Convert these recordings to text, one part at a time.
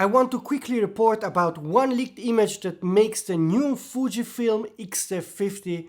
I want to quickly report about one leaked image that makes the new Fujifilm X-T50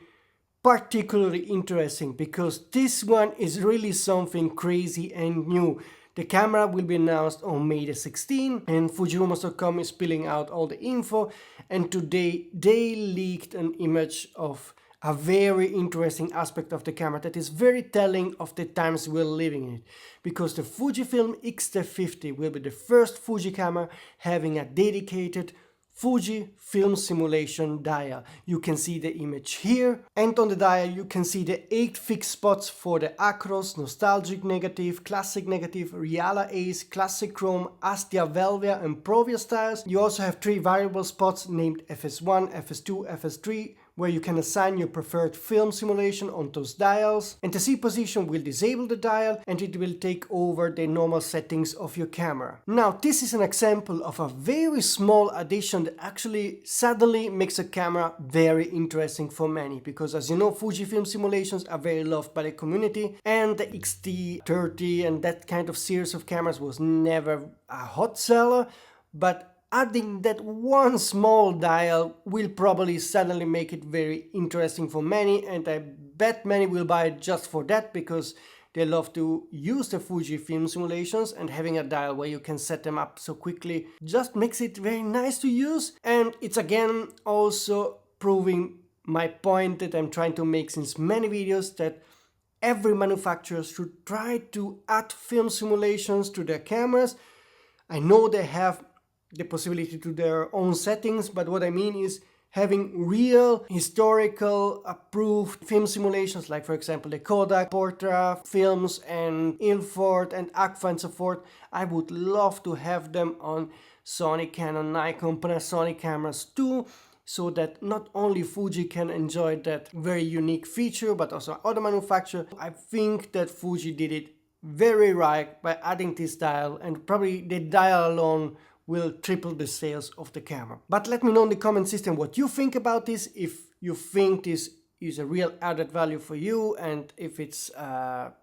particularly interesting, because this one is really something crazy and new. The camera will be announced on May the 16th, and fujirumors.com is spilling out all the info, and today they leaked an image of a very interesting aspect of the camera that is very telling of the times we're living in, because the Fujifilm X-T50 will be the first Fuji camera having a dedicated Fuji film simulation dial. You can see the image here, and on the dial you can see the 8 fixed spots for the Acros, Nostalgic Negative, Classic Negative, Reala Ace, Classic Chrome, Astia Velvia and Provia styles. You also have 3 variable spots named FS1, FS2, FS3, where you can assign your preferred film simulation on those dials, and the Z position will disable the dial and it will take over the normal settings of your camera. Now, this is an example of a very small addition that actually suddenly makes a camera very interesting for many, because as you know, Fujifilm simulations are very loved by the community, and the X-T30 and that kind of series of cameras was never a hot seller, but adding that one small dial will probably suddenly make it very interesting for many, and I bet many will buy it just for that, because they love to use the Fuji film simulations, and having a dial where you can set them up so quickly just makes it very nice to use. And it's again also proving my point that I'm trying to make since many videos, that every manufacturer should try to add film simulations to their cameras. I know they have the possibility to their own settings, but what I mean is having real historical approved film simulations, like for example the Kodak, Portra films and Ilford and Agfa and so forth. I would love to have them on Sony, Canon, Nikon, Panasonic cameras too, so that not only Fuji can enjoy that very unique feature, but also other manufacturers. I think that Fuji did it very right by adding this dial, and probably the dial alone will triple the sales of the camera. But let me know in the comment system what you think about this, if you think this is a real added value for you, and if it's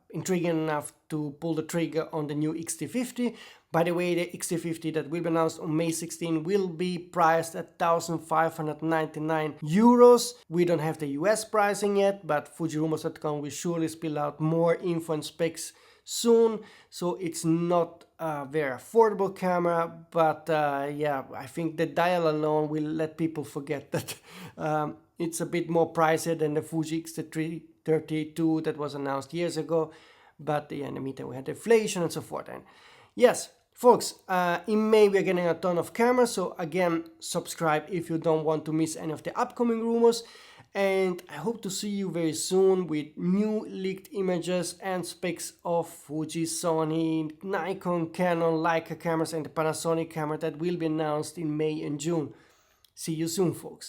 intriguing enough to pull the trigger on the new X-T50. By the way, the X-T50 that will be announced on May 16 will be priced at 1,599 euros. We don't have the US pricing yet, but fujirumors.com will surely spill out more info and specs soon, so it's not a very affordable camera, but yeah, I think the dial alone will let people forget that it's a bit more pricey than the Fuji X-T32 that was announced years ago. But yeah, in the meantime we had inflation and so forth. And yes, folks, in May we're getting a ton of cameras, so again, subscribe if you don't want to miss any of the upcoming rumors. And I hope to see you very soon with new leaked images and specs of Fuji, Sony, Nikon, Canon, Leica cameras and the Panasonic camera that will be announced in May and June. See you soon, folks.